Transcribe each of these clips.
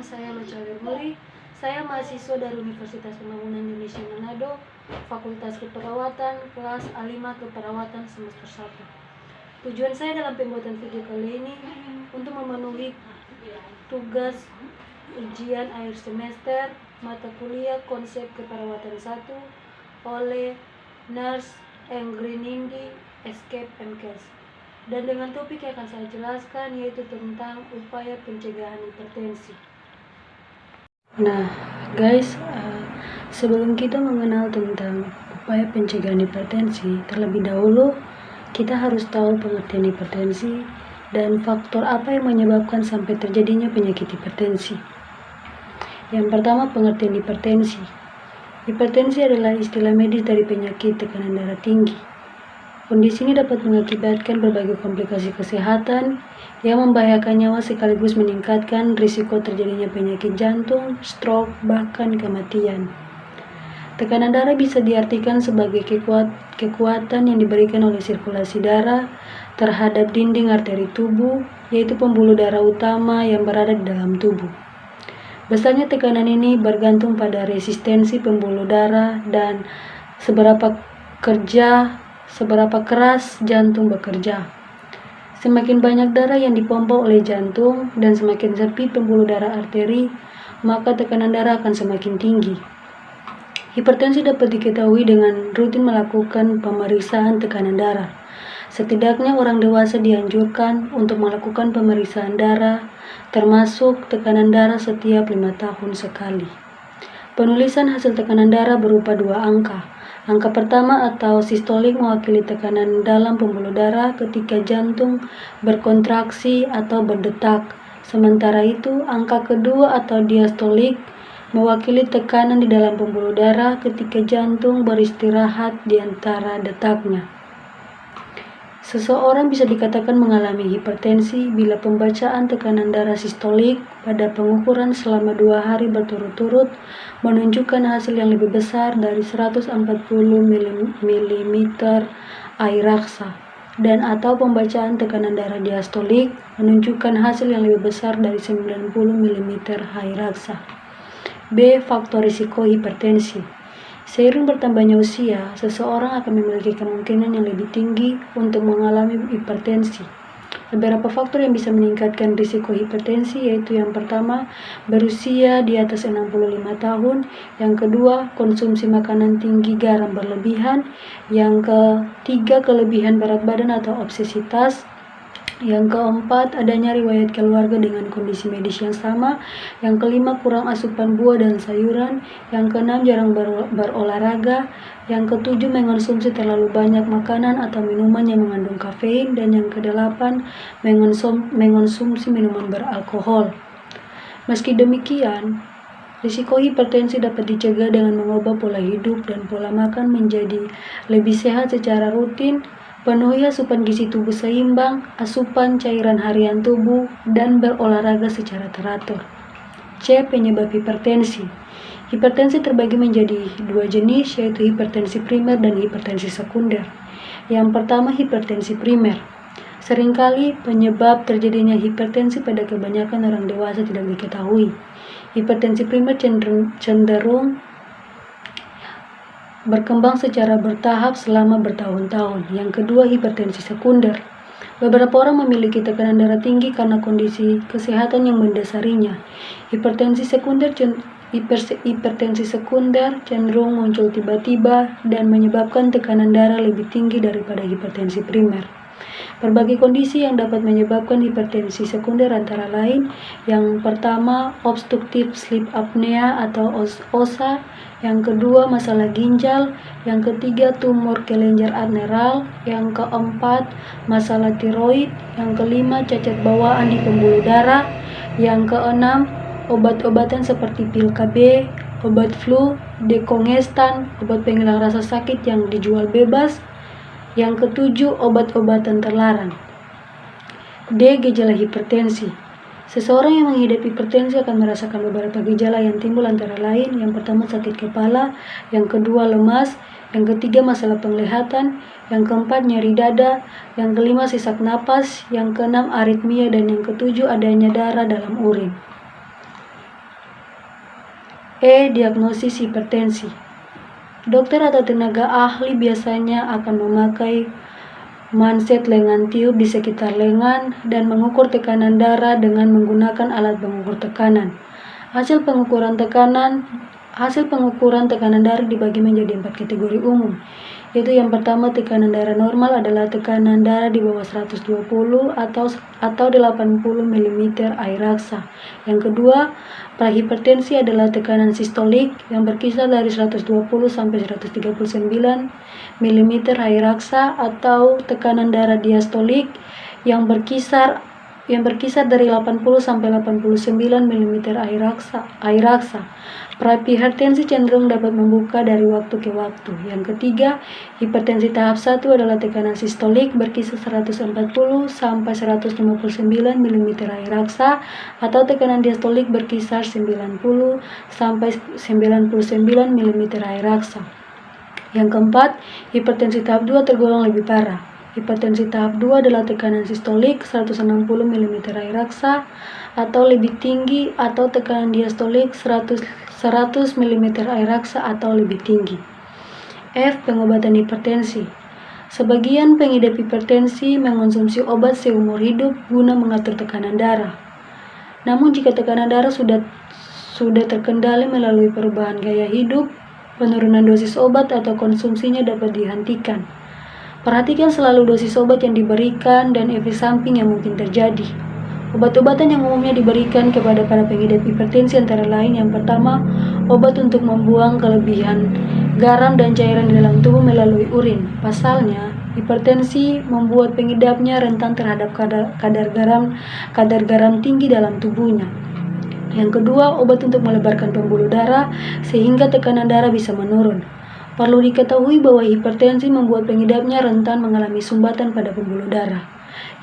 saya Macalir Muri. Saya mahasiswa dari Universitas Pembangunan Indonesia Manado, Fakultas Keperawatan, kelas A5 Keperawatan semester 1. Tujuan saya dalam pembuatan video kali ini untuk memenuhi tugas ujian akhir semester mata kuliah konsep keperawatan 1 oleh Nurse Engrinindi Escape MKes. Dan dengan topik yang akan saya jelaskan yaitu tentang upaya pencegahan hipertensi. Nah guys, sebelum kita mengenal tentang upaya pencegahan hipertensi, terlebih dahulu kita harus tahu pengertian hipertensi dan faktor apa yang menyebabkan sampai terjadinya penyakit hipertensi. Yang pertama, pengertian hipertensi. Hipertensi adalah istilah medis dari penyakit tekanan darah tinggi. Kondisi ini dapat mengakibatkan berbagai komplikasi kesehatan yang membahayakan nyawa sekaligus meningkatkan risiko terjadinya penyakit jantung, stroke, bahkan kematian. Tekanan darah bisa diartikan sebagai kekuatan yang diberikan oleh sirkulasi darah terhadap dinding arteri tubuh, yaitu pembuluh darah utama yang berada di dalam tubuh. Besarnya tekanan ini bergantung pada resistensi pembuluh darah dan seberapa keras jantung bekerja. Semakin banyak darah yang dipompa oleh jantung dan semakin sempit pembuluh darah arteri, maka tekanan darah akan semakin tinggi. Hipertensi dapat diketahui dengan rutin melakukan pemeriksaan tekanan darah. Setidaknya orang dewasa dianjurkan untuk melakukan pemeriksaan darah, termasuk tekanan darah setiap 5 tahun sekali. Penulisan hasil tekanan darah berupa 2 angka. Angka pertama atau sistolik mewakili tekanan dalam pembuluh darah ketika jantung berkontraksi atau berdetak. Sementara itu, angka kedua atau diastolik mewakili tekanan di dalam pembuluh darah ketika jantung beristirahat di antara detaknya. Seseorang bisa dikatakan mengalami hipertensi bila pembacaan tekanan darah sistolik pada pengukuran selama 2 hari berturut-turut menunjukkan hasil yang lebih besar dari 140 mm air raksa, dan atau pembacaan tekanan darah diastolik menunjukkan hasil yang lebih besar dari 90 mm air raksa. B. Faktor risiko hipertensi. Seiring bertambahnya usia, seseorang akan memiliki kemungkinan yang lebih tinggi untuk mengalami hipertensi. Beberapa faktor yang bisa meningkatkan risiko hipertensi yaitu yang pertama, berusia di atas 65 tahun, yang kedua, konsumsi makanan tinggi garam berlebihan, yang ketiga, kelebihan berat badan atau obesitas, yang keempat, adanya riwayat keluarga dengan kondisi medis yang sama. Yang kelima, kurang asupan buah dan sayuran. Yang keenam, jarang berolahraga. Yang ketujuh, mengonsumsi terlalu banyak makanan atau minuman yang mengandung kafein. Dan yang kedelapan, mengonsumsi minuman beralkohol. Meski demikian, risiko hipertensi dapat dicegah dengan mengubah pola hidup dan pola makan menjadi lebih sehat secara rutin. Penuhi asupan gizi tubuh seimbang, asupan cairan harian tubuh, dan berolahraga secara teratur. C. Penyebab hipertensi. Hipertensi terbagi menjadi 2 jenis, yaitu hipertensi primer dan hipertensi sekunder. Yang pertama, hipertensi primer. Seringkali penyebab terjadinya hipertensi pada kebanyakan orang dewasa tidak diketahui. Hipertensi primer cenderung berkembang secara bertahap selama bertahun-tahun. Yang kedua, hipertensi sekunder. Beberapa orang memiliki tekanan darah tinggi karena kondisi kesehatan yang mendasarinya. Hipertensi sekunder cenderung muncul tiba-tiba dan menyebabkan tekanan darah lebih tinggi daripada hipertensi primer. Berbagai kondisi yang dapat menyebabkan hipertensi sekunder antara lain, yang pertama, obstruktif sleep apnea atau OSA, yang kedua, masalah ginjal, yang ketiga, tumor kelenjar adrenal, yang keempat, masalah tiroid, yang kelima, cacat bawaan di pembuluh darah, yang keenam, obat-obatan seperti pil KB, obat flu, dekongestan, obat penghilang rasa sakit yang dijual bebas, yang ketujuh, obat-obatan terlarang. D. Gejala hipertensi. Seseorang yang mengidap hipertensi akan merasakan beberapa gejala yang timbul antara lain. Yang pertama, sakit kepala, yang kedua, lemas, yang ketiga, masalah penglihatan, yang keempat, nyeri dada, yang kelima, sesak napas, yang keenam, aritmia, dan yang ketujuh, adanya darah dalam urin. Diagnosis hipertensi. Dokter atau tenaga ahli biasanya akan memakai manset lengan tiup di sekitar lengan dan mengukur tekanan darah dengan menggunakan alat pengukur tekanan. Hasil pengukuran tekanan darah dibagi menjadi 4 kategori umum, yaitu yang pertama, tekanan darah normal adalah tekanan darah di bawah 120 atau 80 mm air raksa. Yang kedua, prahipertensi adalah tekanan sistolik yang berkisar dari 120 sampai 139 mm air raksa, atau tekanan darah diastolik yang berkisar dari 80 sampai 89 mm air raksa. Prahipertensi cenderung dapat membuka dari waktu ke waktu. Yang ketiga, hipertensi tahap 1 adalah tekanan sistolik berkisar 140 sampai 159 mm air raksa, atau tekanan diastolik berkisar 90 sampai 99 mm air raksa. Yang keempat, hipertensi tahap 2 tergolong lebih parah. Hipertensi tahap 2 adalah tekanan sistolik 160 mm air raksa atau lebih tinggi, atau tekanan diastolik 100 mm air raksa atau lebih tinggi. Pengobatan hipertensi. Sebagian pengidap hipertensi mengonsumsi obat seumur hidup guna mengatur tekanan darah. Namun jika tekanan darah sudah terkendali melalui perubahan gaya hidup, penurunan dosis obat atau konsumsinya dapat dihentikan. Perhatikan selalu dosis obat yang diberikan dan efek samping yang mungkin terjadi. Obat-obatan yang umumnya diberikan kepada para pengidap hipertensi antara lain: yang pertama, obat untuk membuang kelebihan garam dan cairan di dalam tubuh melalui urin. Pasalnya, hipertensi membuat pengidapnya rentan terhadap kadar garam tinggi dalam tubuhnya. Yang kedua, obat untuk melebarkan pembuluh darah sehingga tekanan darah bisa menurun. Perlu diketahui bahwa hipertensi membuat pengidapnya rentan mengalami sumbatan pada pembuluh darah.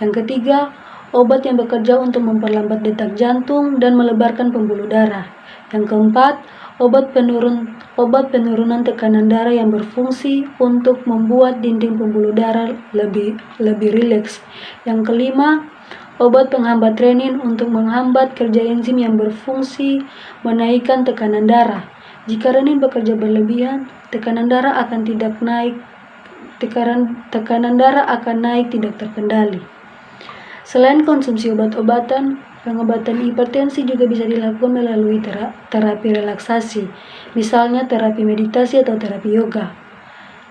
Yang ketiga, obat yang bekerja untuk memperlambat detak jantung dan melebarkan pembuluh darah. Yang keempat, obat penurunan tekanan darah yang berfungsi untuk membuat dinding pembuluh darah lebih rileks. Yang kelima, obat penghambat renin untuk menghambat kerja enzim yang berfungsi menaikkan tekanan darah. Jika renin bekerja berlebihan, tekanan darah akan naik tidak terkendali. Selain konsumsi obat-obatan, pengobatan hipertensi juga bisa dilakukan melalui terapi relaksasi, misalnya terapi meditasi atau terapi yoga.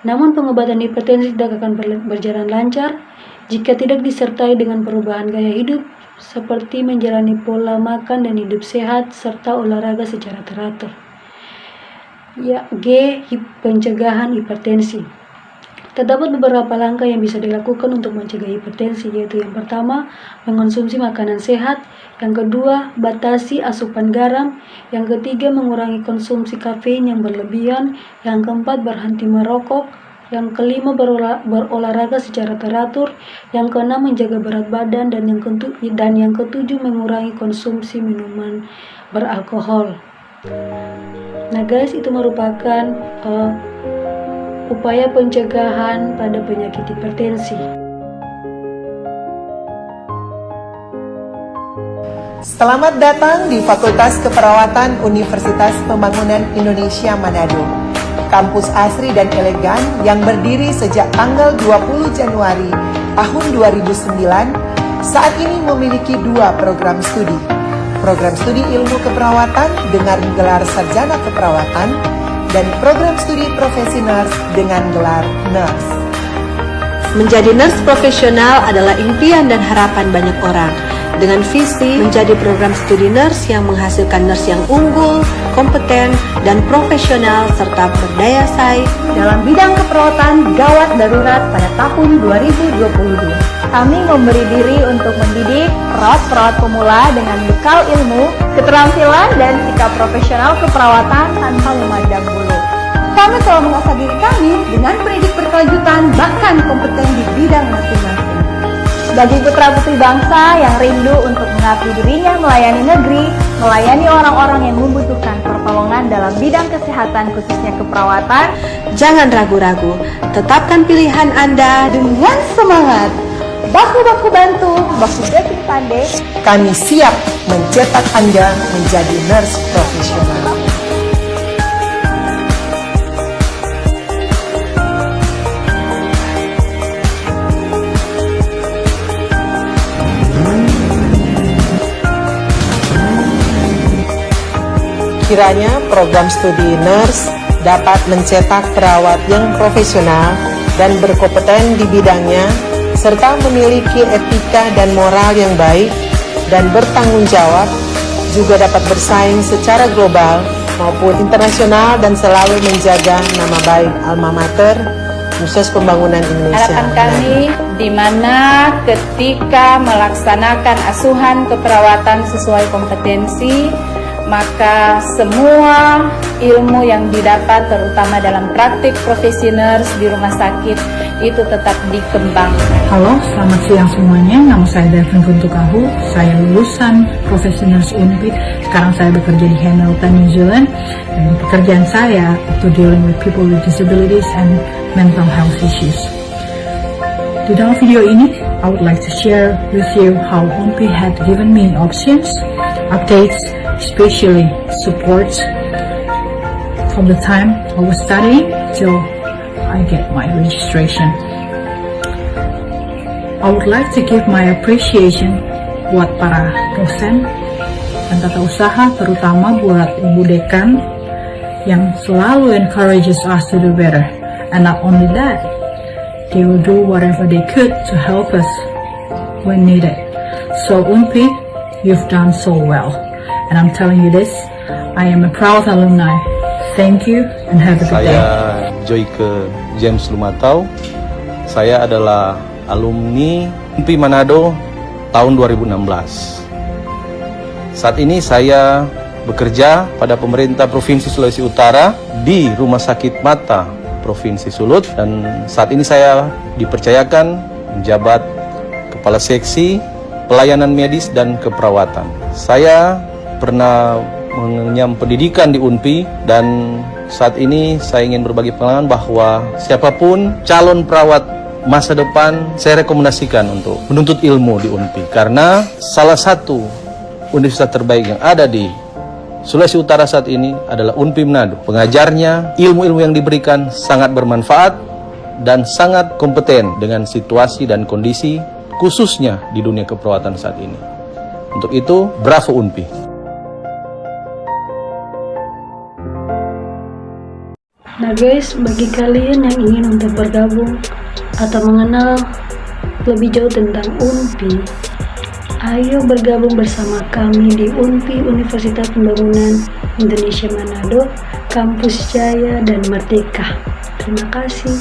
Namun pengobatan hipertensi tidak akan berjalan lancar jika tidak disertai dengan perubahan gaya hidup seperti menjalani pola makan dan hidup sehat serta olahraga secara teratur. Pencegahan hipertensi. Terdapat beberapa langkah yang bisa dilakukan untuk mencegah hipertensi, yaitu yang pertama, mengonsumsi makanan sehat. Yang kedua, batasi asupan garam. Yang ketiga, mengurangi konsumsi kafein yang berlebihan. Yang keempat, berhenti merokok. Yang kelima, berolahraga secara teratur. Yang keenam, menjaga berat badan. Dan yang ketujuh, mengurangi konsumsi minuman beralkohol. Nah guys, itu merupakan upaya pencegahan pada penyakit hipertensi. Selamat datang di Fakultas Keperawatan Universitas Pembangunan Indonesia Manado. Kampus asri dan elegan yang berdiri sejak tanggal 20 Januari tahun 2009, saat ini memiliki 2 program studi. Program studi ilmu keperawatan dengan gelar sarjana keperawatan dan program studi profesi nurse dengan gelar nurse. Menjadi nurse profesional adalah impian dan harapan banyak orang. Dengan visi menjadi program studi nurse yang menghasilkan nurse yang unggul, kompeten, dan profesional serta berdaya saing dalam bidang keperawatan gawat darurat pada tahun 2022. Kami memberi diri untuk mendidik perawat-perawat pemula dengan bekal ilmu, keterampilan, dan sikap profesional keperawatan tanpa memandang bulu. Kami telah mengasah diri kami dengan pendidik berkelanjutan bahkan kompeten di bidang masing-masing. Bagi putra-putri bangsa yang rindu untuk mengabdi dirinya melayani negeri, melayani orang-orang yang membutuhkan pertolongan dalam bidang kesehatan khususnya keperawatan, jangan ragu-ragu, tetapkan pilihan Anda dengan semangat. Baku-baku bantu, baku backing pandai. Kami siap mencetak Anda menjadi nurse profesional. Kiranya program studi nurse dapat mencetak perawat yang profesional dan berkompeten di bidangnya, serta memiliki etika dan moral yang baik dan bertanggung jawab, juga dapat bersaing secara global maupun internasional dan selalu menjaga nama baik alma mater Proses Pembangunan Indonesia. Harapan kami di mana ketika melaksanakan asuhan keperawatan sesuai kompetensi, maka semua ilmu yang didapat terutama dalam praktik profesi nurse di rumah sakit itu tetap dikembangkan. Halo, selamat siang semuanya. Nama saya Devin Kuntukahu. Saya lulusan profesi nurse UNPI. Sekarang saya bekerja di Hamilton, New Zealand. Dan pekerjaan saya itu dealing with people with disabilities and mental health issues. Di dalam video ini, I would like to share with you how UNPI had given me options, updates, especially support from the time I was studying till I get my registration. I would like to give my appreciation buat para dosen dan tata usaha, terutama buat Ibu Dekan yang selalu encourages us to do better. And not only that, they will do whatever they could to help us when needed. So UNPI, you've done so well. And I'm telling you this, I am a proud alumni. Thank you and have a good day. Saya Joyke James Lumatau. Saya adalah alumni UNPI Manado tahun 2016. Saat ini saya bekerja pada pemerintah Provinsi Sulawesi Utara di Rumah Sakit Mata Provinsi Sulut, dan saat ini saya dipercayakan menjabat Kepala Seksi Pelayanan Medis dan Keperawatan. Saya pernah mengenyam pendidikan di UNPI, dan saat ini saya ingin berbagi pengalaman bahwa siapapun calon perawat masa depan saya rekomendasikan untuk menuntut ilmu di UNPI, karena salah satu universitas terbaik yang ada di Sulawesi Utara saat ini adalah UNPI Manado. Pengajarnya, ilmu-ilmu yang diberikan sangat bermanfaat dan sangat kompeten dengan situasi dan kondisi khususnya di dunia keperawatan saat ini. Untuk itu, bravo UNPI. Nah guys, bagi kalian yang ingin untuk bergabung atau mengenal lebih jauh tentang UNPI, ayo bergabung bersama kami di UNPI Universitas Pembangunan Indonesia Manado, Kampus Jaya dan Merdeka. Terima kasih.